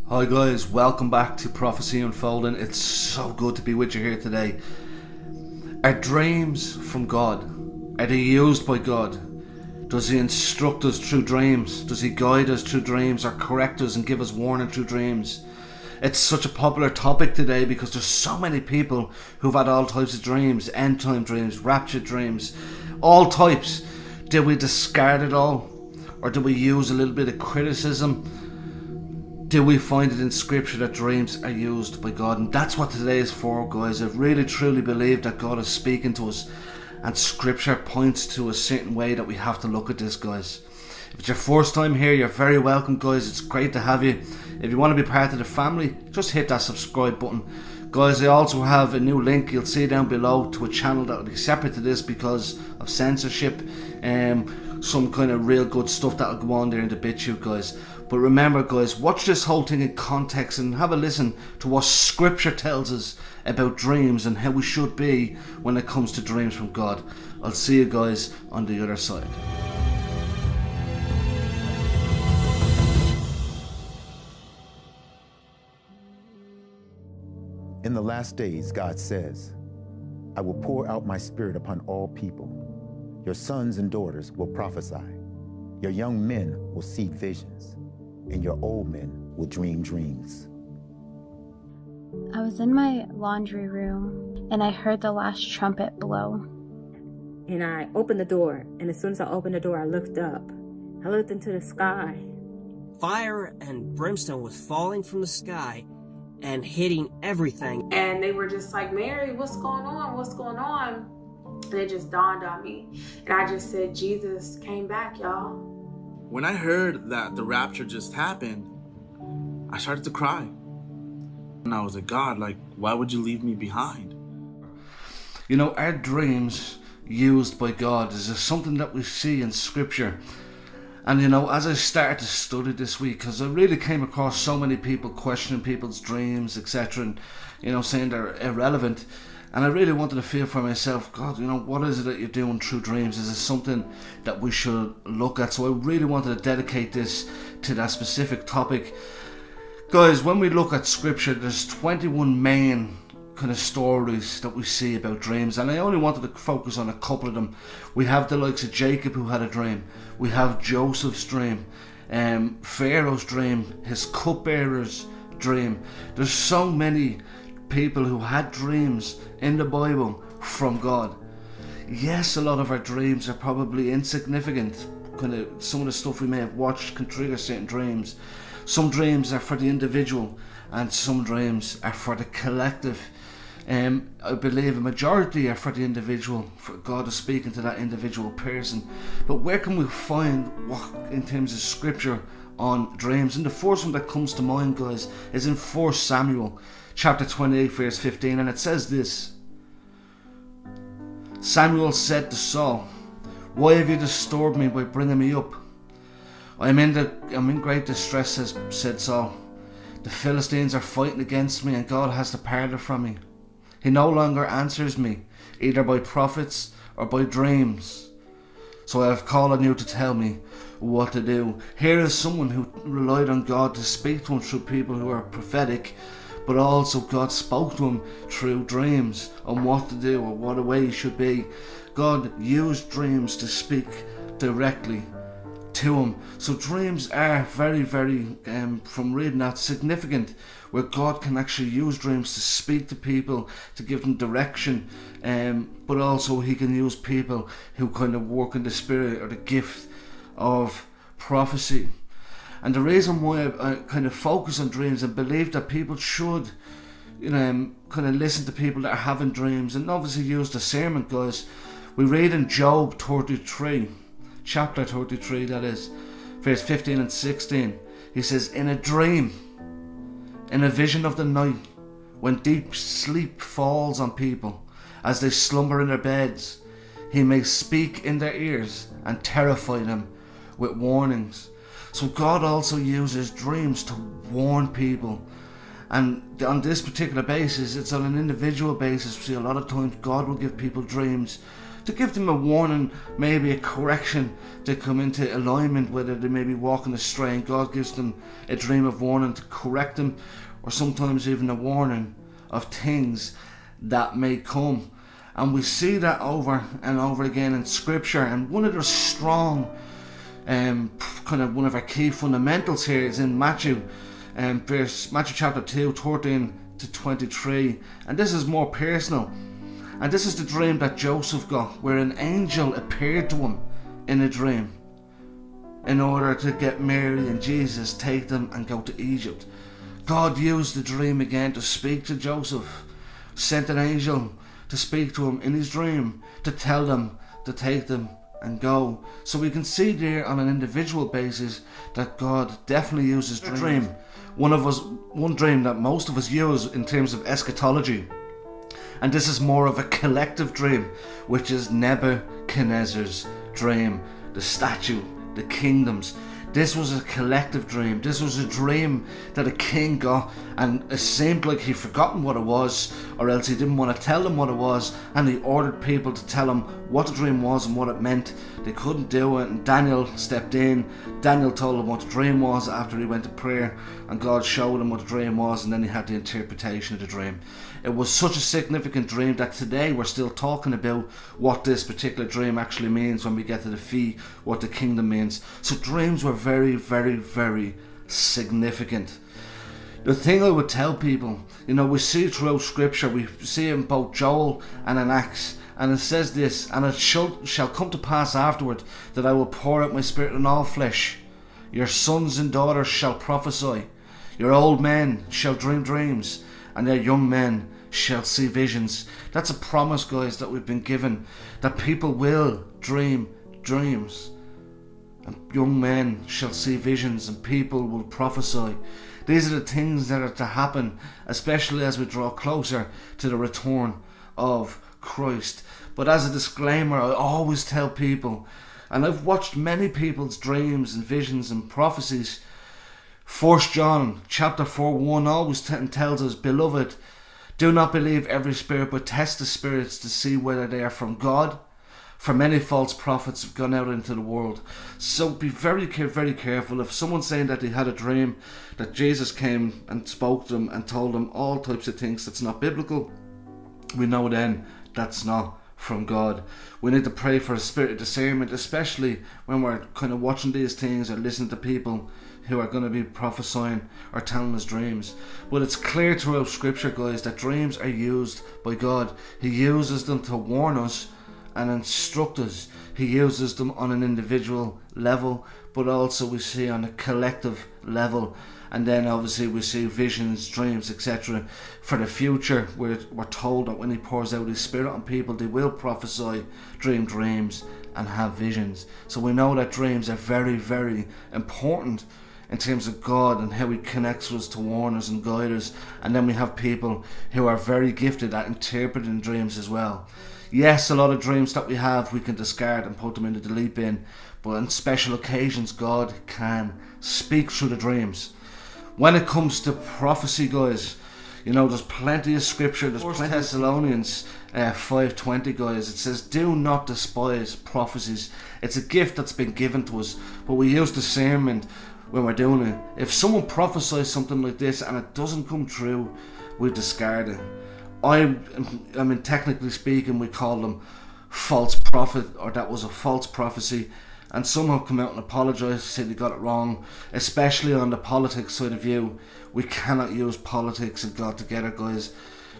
Hi guys, welcome back to Prophecy Unfolding. It's so good to be with you here today. Are dreams from God? Are they used by God? Does He instruct us through dreams? Does He guide us through dreams or correct us and give us warning through dreams? It's such a popular topic today because there's so many people who've had all types of dreams, end time dreams, rapture dreams, all types. Did we discard it all? Or do we use a little bit of criticism? Do we find it in scripture that dreams are used by God? And that's what today is for, guys. I really truly believe that God is speaking to us, and scripture points to a certain way that we have to look at this, guys. If it's your first time here, you're very welcome, guys. It's great to have you. If you want to be part of the family, just hit that subscribe button. Guys, I also have a new link you'll see down below to a channel that will be separate to this because of censorship. Some kind of real good stuff that'll go on there in the BitChute, guys. But remember, guys, watch this whole thing in context and have a listen to what scripture tells us about dreams and how we should be when it comes to dreams from God. I'll see you guys on the other side. In the last days, God says, I will pour out my spirit upon all people. Your sons and daughters will prophesy. Your young men will see visions, and your old men will dream dreams. I was in my laundry room, and I heard the last trumpet blow. And I opened the door, and as soon as I opened the door, I looked up. I looked into the sky. Fire and brimstone was falling from the sky and hitting everything. And they were just like, Mary, what's going on? What's going on? And it just dawned on me. And I just said, Jesus came back, y'all. When I heard that the rapture just happened, I started to cry. And I was like, God, why would you leave me behind? You know, are dreams used by God? Is there something that we see in scripture? And you know, as I started to study this week, because I really came across so many people questioning people's dreams, etc., and you know, saying they're irrelevant. And I really wanted to feel for myself, God, you know, what is it that you're doing through dreams? Is it something that we should look at? So I really wanted to dedicate this to that specific topic. Guys, when we look at scripture, there's 21 main kind of stories that we see about dreams, and I only wanted to focus on a couple of them. We have the likes of Jacob, who had a dream. We have Joseph's dream, Pharaoh's dream, his cupbearer's dream. There's so many people who had dreams in the Bible from God. Yes, a lot of our dreams are probably insignificant. Kind of some of the stuff we may have watched can trigger certain dreams. Some dreams are for the individual, and some dreams are for the collective. I believe a majority are for the individual, for God is speaking to that individual person. But where can we find what in terms of scripture on dreams? And the first one that comes to mind, guys, is in 1 Samuel chapter 28 verse 15, and it says this: Samuel said to Saul, why have you disturbed me by bringing me up? I'm in great distress, said Saul. The Philistines are fighting against me, and God has departed from me. He no longer answers me, either by prophets or by dreams. So I have called on you to tell me what to do. Here is someone who relied on God to speak to him through people who are prophetic, but also God spoke to him through dreams on what to do or what a way he should be. God used dreams to speak directly to him. So dreams are very, very, from reading that, significant, where God can actually use dreams to speak to people, to give them direction, but also he can use people who kind of work in the spirit or the gift of prophecy. And the reason why I kind of focus on dreams and believe that people should, you know, kind of listen to people that are having dreams and obviously use discernment, guys. We read in Job 33, chapter 33, that is, verse 15 and 16. He says, in a dream, in a vision of the night, when deep sleep falls on people as they slumber in their beds, he may speak in their ears and terrify them with warnings. So God also uses dreams to warn people. And on this particular basis, it's on an individual basis. See, a lot of times God will give people dreams to give them a warning, maybe a correction, to come into alignment, whether they may be walking astray, and God gives them a dream of warning to correct them, or sometimes even a warning of things that may come. And we see that over and over again in scripture. And one of the strong kind of one of our key fundamentals here is in Matthew chapter 2, 13 to 23, and this is more personal. And this is the dream that Joseph got, where an angel appeared to him in a dream in order to get Mary and Jesus, take them and go to Egypt. God used the dream again to speak to Joseph, sent an angel to speak to him in his dream, to tell them to take them and go. So we can see there on an individual basis that God definitely uses dream. One dream that most of us use in terms of eschatology, and this is more of a collective dream, which is Nebuchadnezzar's dream, the statue, the kingdoms. This was a collective dream. This was a dream that a king got, and it seemed like he'd forgotten what it was, or else he didn't want to tell them what it was, and he ordered people to tell him what the dream was and what it meant. They couldn't do it, and Daniel stepped in. Daniel told him what the dream was after he went to prayer, and God showed him what the dream was, and then he had the interpretation of the dream. It was such a significant dream that today we're still talking about what this particular dream actually means when we get to the fee, what the kingdom means. So dreams were very, very, very significant. The thing I would tell people, we see throughout scripture, we see in both Joel and in Acts, and it says this: and it shall come to pass afterward that I will pour out my spirit on all flesh. Your sons and daughters shall prophesy, your old men shall dream dreams, and their young men shall see visions. That's a promise, guys, that we've been given, that people will dream dreams, and young men shall see visions, and people will prophesy. These are the things that are to happen, especially as we draw closer to the return of Christ. But as a disclaimer, I always tell people, and I've watched many people's dreams and visions and prophecies. 1 John chapter 4:1 always tells us, beloved, do not believe every spirit, but test the spirits to see whether they are from God. For many false prophets have gone out into the world. So be very careful. If someone's saying that they had a dream, that Jesus came and spoke to them and told them all types of things that's not biblical, we know then that's not from God. We need to pray for a spirit of discernment, especially when we're kind of watching these things or listening to people who are going to be prophesying or telling us dreams. But it's clear throughout scripture, guys, that dreams are used by God. He uses them to warn us and instruct us. He uses them on an individual level, but also we see on a collective level. And then obviously we see visions, dreams, etc. for the future. We're told that when he pours out his spirit on people, they will prophesy, dream dreams, and have visions. So we know that dreams are very, very important in terms of God and how he connects us to warn us and guide us. And then we have people who are very gifted at interpreting dreams as well. Yes, a lot of dreams that we have we can discard and put them in the delete bin, but on special occasions God can speak through the dreams. When it comes to prophecy, guys, there's plenty of scripture. There's plenty of Thessalonians 5:20, guys. It says, do not despise prophecies. It's a gift that's been given to us, but we use discernment when we're doing it. If someone prophesies something like this and it doesn't come true, we discard it. Technically speaking, we call them false prophet, or that was a false prophecy. And some have come out and apologised, said they got it wrong, especially on the politics side of view. We cannot use politics and God together, guys.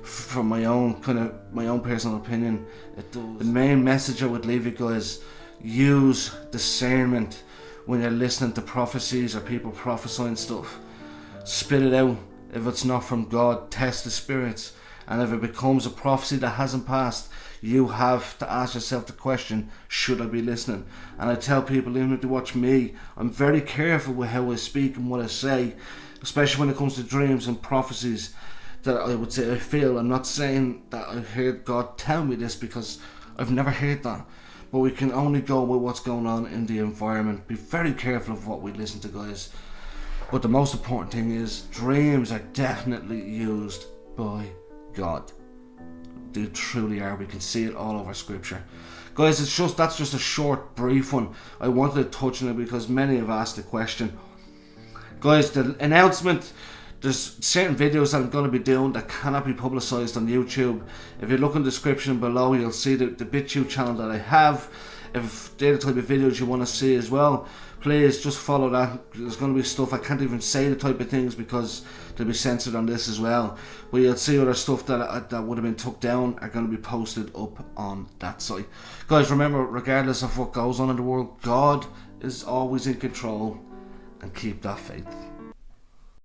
From my own personal opinion, it does. The main message I would leave you guys: use discernment when you're listening to prophecies or people prophesying stuff. Spit it out. If it's not from God, test the spirits. And if it becomes a prophecy that hasn't passed, you have to ask yourself the question, should I be listening? And I tell people, even if they watch me, I'm very careful with how I speak and what I say, especially when it comes to dreams and prophecies, that I would say I feel. I'm not saying that I heard God tell me this, because I've never heard that. But we can only go with what's going on in the environment. Be very careful of what we listen to, guys. But the most important thing is, dreams are definitely used by God. They truly are. We can see it all over scripture. Guys, that's just a short, brief one. I wanted to touch on it because many have asked the question. Guys, the announcement, there's certain videos that I'm going to be doing that cannot be publicised on YouTube. If you look in the description below, you'll see the BitTube channel that I have. If they're the type of videos you want to see as well, please just follow that. There's going to be stuff, I can't even say the type of things because they'll be censored on this as well. But you'll see other stuff that would have been took down are going to be posted up on that site. Guys, remember, regardless of what goes on in the world, God is always in control, and keep that faith.